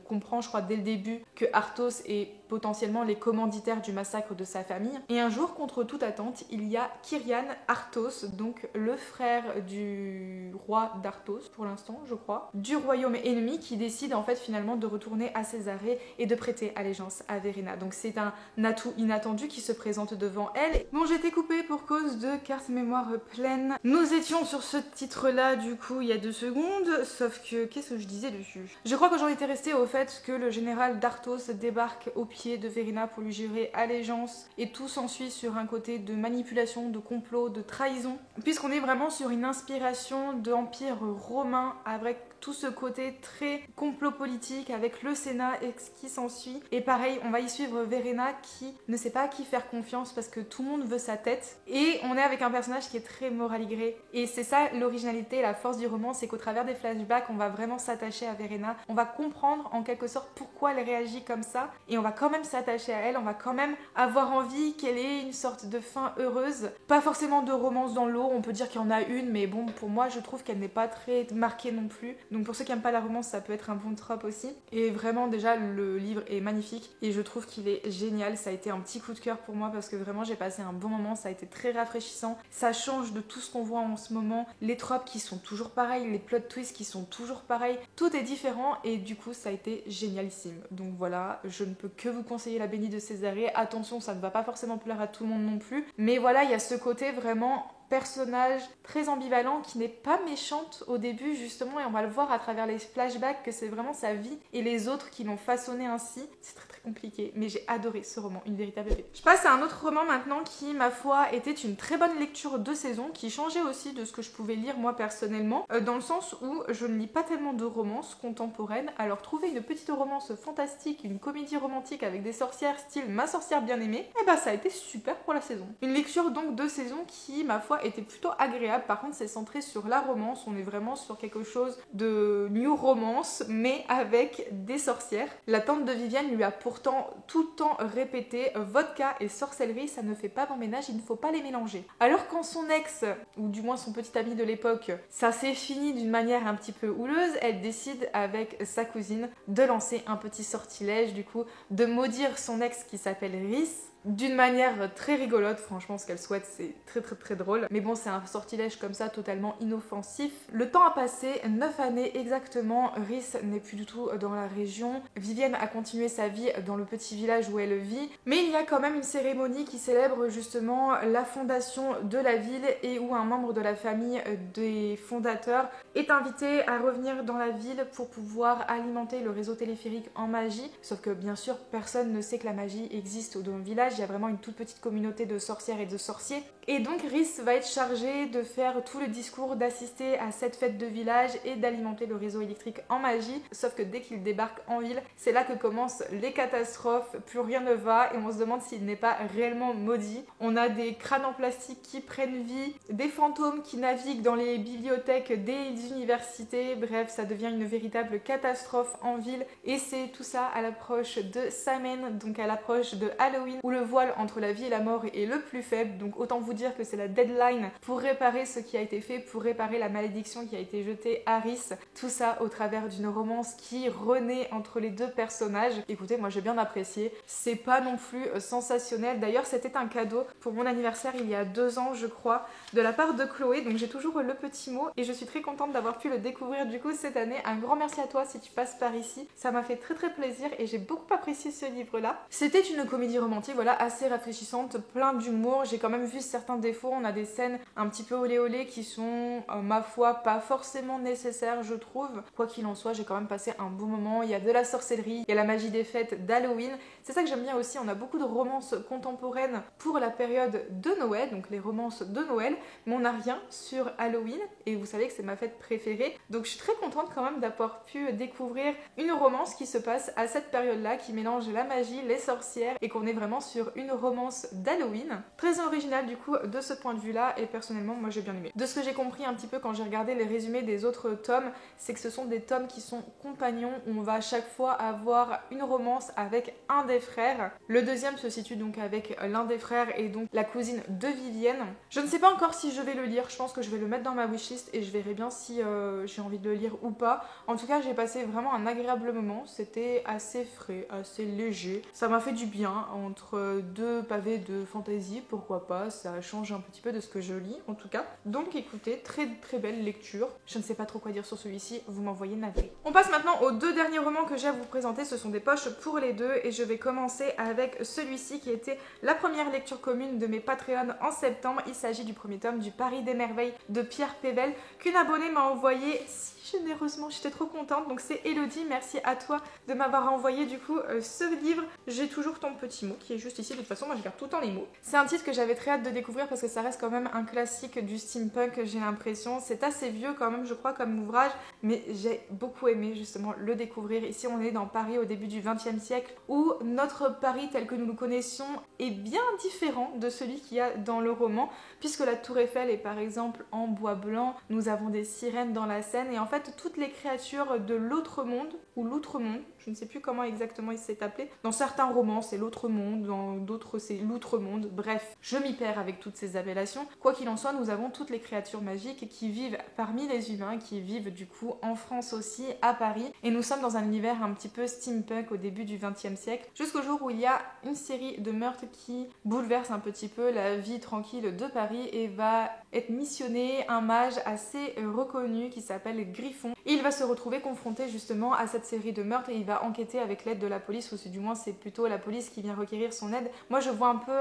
comprend je crois dès le début que Arthos est potentiellement les commanditaires du massacre de sa famille. Et un jour, contre toute attente, il y a Kyrian Arthos, donc le frère du roi d'Arthos, pour l'instant, je crois, du royaume ennemi, qui décide en fait finalement de retourner à Césarée et de prêter allégeance à Verena. Donc c'est un atout inattendu qui se présente devant elle. Bon, j'étais coupée pour cause de carte mémoire pleine. Nous étions sur ce titre-là, du coup, il y a 2 secondes, sauf que, qu'est-ce que je disais dessus? Je crois que j'en étais restée au fait que le général d'Arthos débarque au pied de Verena pour lui jurer allégeance et tout s'ensuit sur un côté de manipulation, de complot, de trahison, puisqu'on est vraiment sur une inspiration d'empire romain avec tout ce côté très complot politique avec le Sénat et ce qui s'ensuit. Et pareil, on va y suivre Verena qui ne sait pas à qui faire confiance parce que tout le monde veut sa tête. Et on est avec un personnage qui est très moraligré. Et c'est ça l'originalité et la force du roman, c'est qu'au travers des flashbacks, on va vraiment s'attacher à Verena. On va comprendre en quelque sorte pourquoi elle réagit comme ça. Et on va quand même s'attacher à elle, on va quand même avoir envie qu'elle ait une sorte de fin heureuse. Pas forcément de romance dans l'eau, on peut dire qu'il y en a une, mais bon, pour moi, je trouve qu'elle n'est pas très marquée non plus. Donc pour ceux qui n'aiment pas la romance, ça peut être un bon trope aussi. Et vraiment déjà le livre est magnifique et je trouve qu'il est génial. Ça a été un petit coup de cœur pour moi parce que vraiment j'ai passé un bon moment, ça a été très rafraîchissant. Ça change de tout ce qu'on voit en ce moment. Les tropes qui sont toujours pareils, les plot twists qui sont toujours pareils. Tout est différent et du coup ça a été génialissime. Donc voilà, je ne peux que vous conseiller La bénie de Césarée. Attention, ça ne va pas forcément plaire à tout le monde non plus. Mais voilà, il y a ce côté vraiment personnage très ambivalent qui n'est pas méchante au début justement et on va le voir à travers les flashbacks que c'est vraiment sa vie et les autres qui l'ont façonné ainsi. C'est très très compliqué, mais j'ai adoré ce roman, une véritable épée. Je passe à un autre roman maintenant qui, ma foi, était une très bonne lecture de saison, qui changeait aussi de ce que je pouvais lire moi personnellement, dans le sens où je ne lis pas tellement de romances contemporaines, alors trouver une petite romance fantastique, une comédie romantique avec des sorcières style Ma sorcière bien aimée, et bah ça a été super pour la saison. Une lecture donc de saison qui, ma foi, était plutôt agréable. Par contre, c'est centré sur la romance, on est vraiment sur quelque chose de new romance, mais avec des sorcières. La tante de Vivienne lui a pourtant tout le temps répété vodka et sorcellerie, ça ne fait pas bon ménage, il ne faut pas les mélanger. Alors quand son ex, ou du moins son petit ami de l'époque, ça s'est fini d'une manière un petit peu houleuse, elle décide avec sa cousine de lancer un petit sortilège, du coup, de maudire son ex qui s'appelle Rhys. D'une manière très rigolote, franchement, ce qu'elle souhaite, c'est très drôle. Mais bon, c'est un sortilège comme ça, totalement inoffensif. Le temps a passé, 9 années exactement, Rhys n'est plus du tout dans la région. Vivienne a continué sa vie dans le petit village où elle vit. Mais il y a quand même une cérémonie qui célèbre justement la fondation de la ville et où un membre de la famille des fondateurs est invité à revenir dans la ville pour pouvoir alimenter le réseau téléphérique en magie. Sauf que bien sûr, personne ne sait que la magie existe dans le village. Il y a vraiment une toute petite communauté de sorcières et de sorciers. Et donc Rhys va être chargé de faire tout le discours, d'assister à cette fête de village et d'alimenter le réseau électrique en magie. Sauf que dès qu'il débarque en ville, c'est là que commencent les catastrophes, plus rien ne va et on se demande s'il n'est pas réellement maudit. On a des crânes en plastique qui prennent vie, des fantômes qui naviguent dans les bibliothèques des universités, bref, ça devient une véritable catastrophe en ville et c'est tout ça à l'approche de Samhain, donc à l'approche de Halloween, où le voile entre la vie et la mort est le plus faible, donc autant vous dire que c'est la deadline pour réparer ce qui a été fait, pour réparer la malédiction qui a été jetée à Rhys. Tout ça au travers d'une romance qui renaît entre les deux personnages. Écoutez, moi j'ai bien apprécié, c'est pas non plus sensationnel. D'ailleurs, c'était un cadeau pour mon anniversaire il y a 2 ans, je crois, de la part de Chloé, donc j'ai toujours le petit mot et je suis très contente d'avoir pu le découvrir du coup cette année. Un grand merci à toi si tu passes par ici, ça m'a fait très plaisir et j'ai beaucoup apprécié ce livre-là. C'était une comédie romantique, voilà, assez rafraîchissante, plein d'humour. J'ai quand même vu certains défauts, on a des scènes un petit peu olé olé qui sont, ma foi, pas forcément nécessaires, je trouve. Quoi qu'il en soit, j'ai quand même passé un bon moment. Il y a de la sorcellerie, il y a la magie des fêtes d'Halloween. C'est ça que j'aime bien aussi, on a beaucoup de romances contemporaines pour la période de Noël, donc les romances de Noël, mais on n'a rien sur Halloween, et vous savez que c'est ma fête préférée. Donc je suis très contente quand même d'avoir pu découvrir une romance qui se passe à cette période-là, qui mélange la magie, les sorcières, et qu'on est vraiment sur une romance d'Halloween. Très originale du coup de ce point de vue-là, et personnellement moi j'ai bien aimé. De ce que j'ai compris un petit peu quand j'ai regardé les résumés des autres tomes, c'est que ce sont des tomes qui sont compagnons, où on va à chaque fois avoir une romance avec un des frères. Le deuxième se situe donc avec l'un des frères et donc la cousine de Vivienne. Je ne sais pas encore si je vais le lire, je pense que je vais le mettre dans ma wishlist et je verrai bien si j'ai envie de le lire ou pas. En tout cas, j'ai passé vraiment un agréable moment, c'était assez frais, assez léger. Ça m'a fait du bien entre deux pavés de fantasy, pourquoi pas, ça change un petit peu de ce que je lis en tout cas. Donc écoutez, très belle lecture. Je ne sais pas trop quoi dire sur celui-ci, vous m'envoyez navré. On passe maintenant aux 2 derniers romans que j'ai à vous présenter, ce sont des poches pour les 2 et je vais commencer avec celui-ci qui était la première lecture commune de mes Patreons en septembre. Il s'agit du premier tome du Paris des merveilles de Pierre Pével qu'une abonnée m'a envoyé si généreusement, j'étais trop contente. Donc c'est Elodie, merci à toi de m'avoir envoyé du coup ce livre. J'ai toujours ton petit mot qui est juste ici, de toute façon moi je garde tout le temps les mots. C'est un titre que j'avais très hâte de découvrir parce que ça reste quand même un classique du steampunk, j'ai l'impression. C'est assez vieux quand même je crois comme ouvrage, mais j'ai beaucoup aimé justement le découvrir. Ici on est dans Paris au début du XXe siècle où notre Paris tel que nous le connaissions est bien différent de celui qu'il y a dans le roman, puisque la tour Eiffel est par exemple en bois blanc, nous avons des sirènes dans la Seine et en fait toutes les créatures de l'autre monde ou l'outre-monde, je ne sais plus comment exactement il s'est appelé, dans certains romans c'est l'autre monde, dans d'autres c'est l'outre-monde, bref, je m'y perds avec toutes ces appellations. Quoi qu'il en soit, nous avons toutes les créatures magiques qui vivent parmi les humains, qui vivent du coup en France aussi, à Paris, et nous sommes dans un univers un petit peu steampunk au début du XXe siècle, jusqu'au jour où il y a une série de meurtres qui bouleverse un petit peu la vie tranquille de Paris et va être missionné un mage assez reconnu qui s'appelle Griffon. Et il va se retrouver confronté justement à cette série de meurtres et il va va enquêter avec l'aide de la police, ou du moins c'est plutôt la police qui vient requérir son aide. Moi je vois un peu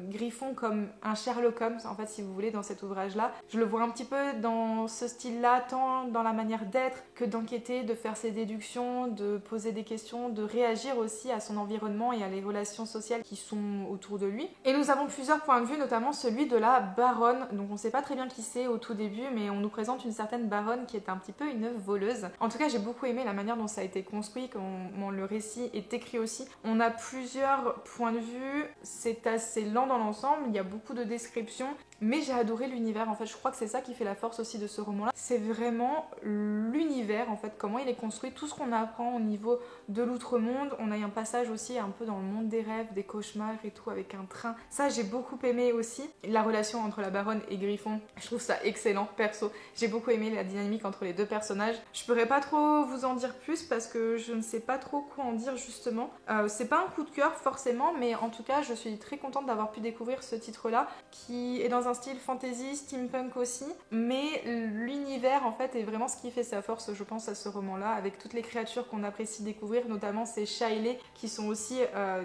Griffon comme un Sherlock Holmes en fait, si vous voulez, dans cet ouvrage-là. Je le vois un petit peu dans ce style-là, tant dans la manière d'être que d'enquêter, de faire ses déductions, de poser des questions, de réagir aussi à son environnement et à les relations sociales qui sont autour de lui. Et nous avons plusieurs points de vue, notamment celui de la baronne. Donc on ne sait pas très bien qui c'est au tout début, mais on nous présente une certaine baronne qui est un petit peu une voleuse. En tout cas, j'ai beaucoup aimé la manière dont ça a été construit, comment le récit est écrit aussi. On a plusieurs points de vue, c'est assez lent dans l'ensemble, il y a beaucoup de descriptions, mais j'ai adoré l'univers. En fait, je crois que c'est ça qui fait la force aussi de ce roman-là. C'est vraiment l'univers, en fait, comment il est construit, tout ce qu'on apprend au niveau de l'outre-monde. On a un passage aussi un peu dans le monde des rêves, des cauchemars et tout, avec un train. Ça, j'ai beaucoup aimé aussi. La relation entre la baronne et Griffon, je trouve ça excellent, perso. J'ai beaucoup aimé la dynamique entre les deux personnages. Je pourrais pas trop vous en dire plus parce que je ne sais pas trop quoi en dire justement. C'est pas un coup de cœur forcément, mais en tout cas, je suis très contente d'avoir pu découvrir ce titre-là, qui est dans un style fantasy, steampunk aussi, mais l'univers en fait est vraiment ce qui fait sa force, je pense, à ce roman-là, avec toutes les créatures qu'on apprécie découvrir, notamment ces chats ailés qui sont aussi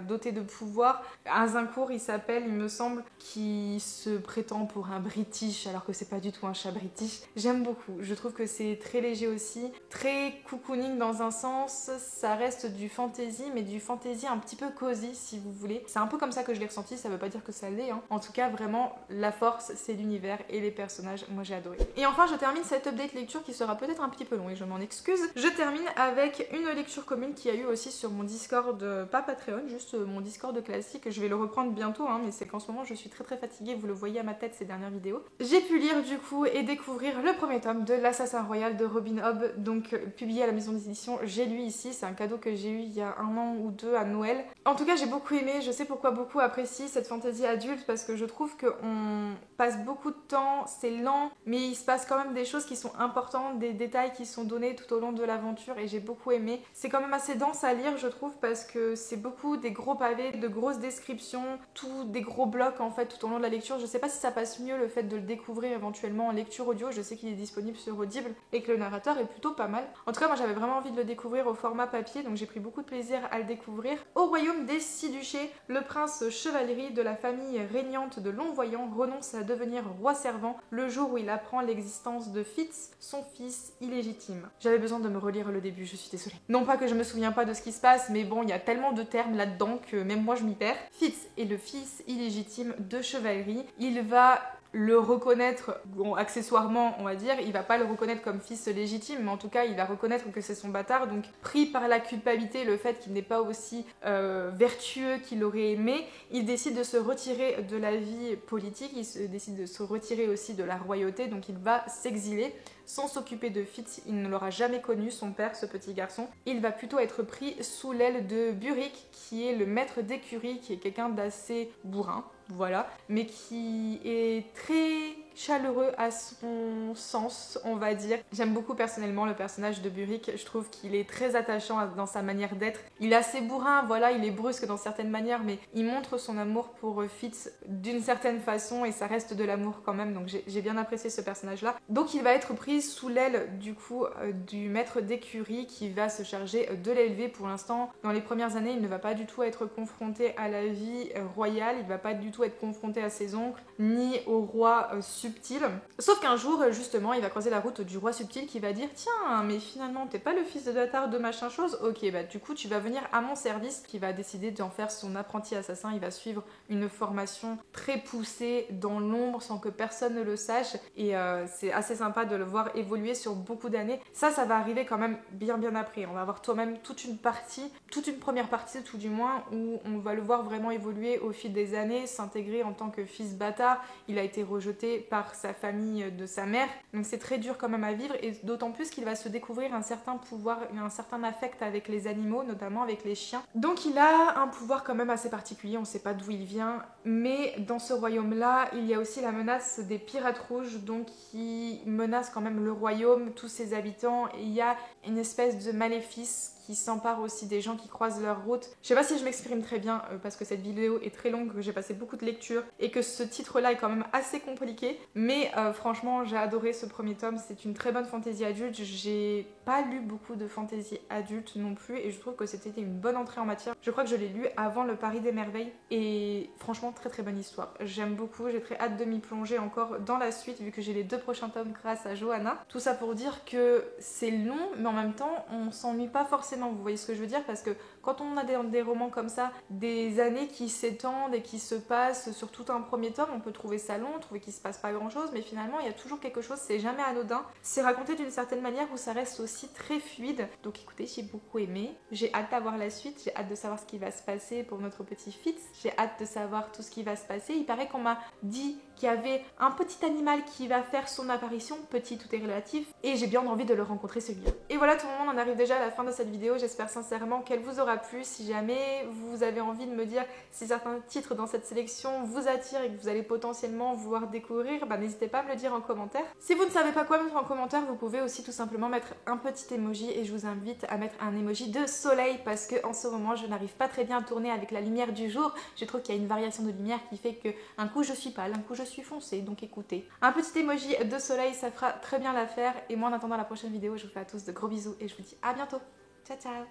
dotés de pouvoirs. Azincourt, il s'appelle, il me semble, qui se prétend pour un British, alors que c'est pas du tout un chat British. J'aime beaucoup, je trouve que c'est très léger aussi, très cocooning dans un sens, ça reste du fantasy, mais du fantasy un petit peu cosy si vous voulez. C'est un peu comme ça que je l'ai ressenti, ça veut pas dire que ça l'est, hein. En tout cas, vraiment, la force, c'est l'univers et les personnages, moi j'ai adoré. Et enfin, je termine cette update lecture qui sera peut-être un petit peu long et je m'en excuse. Je termine avec une lecture commune qui a eu aussi sur mon Discord, pas Patreon, juste mon Discord classique. Je vais le reprendre bientôt, hein, mais c'est qu'en ce moment je suis très fatiguée, vous le voyez à ma tête ces dernières vidéos. J'ai pu lire du coup et découvrir le premier tome de l'Assassin Royal de Robin Hobb, donc publié à la maison d'édition. J'ai lu ici, c'est un cadeau que j'ai eu il y a 1 an ou 2 à Noël. En tout cas, j'ai beaucoup aimé, je sais pourquoi beaucoup apprécient cette fantasy adulte, parce que je trouve qu'on passe beaucoup de temps, c'est lent, mais il se passe quand même des choses qui sont importantes, des détails qui sont donnés tout au long de l'aventure et j'ai beaucoup aimé. C'est quand même assez dense à lire, je trouve, parce que c'est beaucoup des gros pavés, de grosses descriptions, tout des gros blocs en fait tout au long de la lecture. Je sais pas si ça passe mieux le fait de le découvrir éventuellement en lecture audio, je sais qu'il est disponible sur Audible et que le narrateur est plutôt pas mal. En tout cas, moi j'avais vraiment envie de le découvrir au format papier, donc j'ai pris beaucoup de plaisir à le découvrir. Au royaume des Six Duchés, le prince chevalerie de la famille régnante de Longvoyant renonce à devenir roi servant le jour où il apprend l'existence de Fitz, son fils illégitime. J'avais besoin de me relire le début, je suis désolée. Non pas que je me souviens pas de ce qui se passe, mais bon, il y a tellement de termes là-dedans que même moi je m'y perds. Fitz est le fils illégitime de chevalerie. Il va le reconnaître, bon, accessoirement on va dire, il va pas le reconnaître comme fils légitime, mais en tout cas il va reconnaître que c'est son bâtard, donc pris par la culpabilité, le fait qu'il n'est pas aussi vertueux qu'il aurait aimé, il décide de se retirer de la vie politique, décide de se retirer aussi de la royauté, donc il va s'exiler sans s'occuper de Fitz. Il ne l'aura jamais connu, son père, ce petit garçon. Il va plutôt être pris sous l'aile de Burick, qui est le maître d'écurie, qui est quelqu'un d'assez bourrin, voilà, mais qui est très chaleureux à son sens, on va dire. J'aime beaucoup personnellement le personnage de Burick, je trouve qu'il est très attachant dans sa manière d'être. Il est assez bourrin, voilà, il est brusque dans certaines manières, mais il montre son amour pour Fitz d'une certaine façon et ça reste de l'amour quand même, donc j'ai bien apprécié ce personnage-là. Donc il va être pris sous l'aile du coup du maître d'écurie qui va se charger de l'élever. Pour l'instant, dans les premières années, il ne va pas du tout être confronté à la vie royale, il va pas du tout être confronté à ses oncles, ni au roi subtil. Sauf qu'un jour, justement, il va croiser la route du roi subtil qui va dire « Tiens, mais finalement, t'es pas le fils de bâtard de machin chose, ok, bah du coup, tu vas venir à mon service. » Qui va décider d'en faire son apprenti assassin. Il va suivre une formation très poussée dans l'ombre sans que personne ne le sache et c'est assez sympa de le voir évoluer sur beaucoup d'années. Ça va arriver quand même bien après. On va avoir toi-même toute une première partie tout du moins, où on va le voir vraiment évoluer au fil des années, s'intégrer en tant que fils bâtard. Il a été rejeté par sa famille de sa mère, donc c'est très dur quand même à vivre, et d'autant plus qu'il va se découvrir un certain pouvoir, un certain affect avec les animaux, notamment avec les chiens. Donc il a un pouvoir quand même assez particulier, on sait pas d'où il vient, mais dans ce royaume-là, il y a aussi la menace des pirates rouges, donc qui menacent quand même le royaume, tous ses habitants, et il y a une espèce de maléfice qui s'empare aussi des gens qui croisent leur route. Je sais pas si je m'exprime très bien parce que cette vidéo est très longue, que j'ai passé beaucoup de lectures et que ce titre-là est quand même assez compliqué. Mais franchement, j'ai adoré ce premier tome. C'est une très bonne fantaisie adulte. J'ai pas lu beaucoup de fantaisie adulte non plus et je trouve que c'était une bonne entrée en matière. Je crois que je l'ai lu avant le Paris des Merveilles et franchement, très très bonne histoire. J'aime beaucoup, j'ai très hâte de m'y plonger encore dans la suite vu que j'ai les 2 prochains tomes grâce à Johanna. Tout ça pour dire que c'est long, mais en même temps, on s'ennuie pas forcément. Vous voyez ce que je veux dire? Parce que quand on a des romans comme ça, des années qui s'étendent et qui se passent sur tout un premier tome, on peut trouver ça long, trouver qu'il se passe pas grand chose, mais finalement il y a toujours quelque chose, c'est jamais anodin. C'est raconté d'une certaine manière où ça reste aussi très fluide. Donc écoutez, j'ai beaucoup aimé. J'ai hâte d'avoir la suite, j'ai hâte de savoir ce qui va se passer pour notre petit Fitz. J'ai hâte de savoir tout ce qui va se passer. Il paraît qu'on m'a dit qu'il y avait un petit animal qui va faire son apparition, petit tout est relatif, et j'ai bien envie de le rencontrer celui-là. Et voilà tout le monde, on arrive déjà à la fin de cette vidéo, j'espère sincèrement qu'elle vous aura plu. Si jamais vous avez envie de me dire si certains titres dans cette sélection vous attirent et que vous allez potentiellement vouloir découvrir, n'hésitez pas à me le dire en commentaire. Si vous ne savez pas quoi mettre en commentaire, vous pouvez aussi tout simplement mettre un petit emoji et je vous invite à mettre un emoji de soleil parce que en ce moment je n'arrive pas très bien à tourner avec la lumière du jour. Je trouve qu'il y a une variation de lumière qui fait que un coup je suis pâle, un coup je suis foncée, donc écoutez. Un petit emoji de soleil, ça fera très bien l'affaire et moi en attendant la prochaine vidéo, je vous fais à tous de gros bisous et je vous dis à bientôt. Ciao ciao.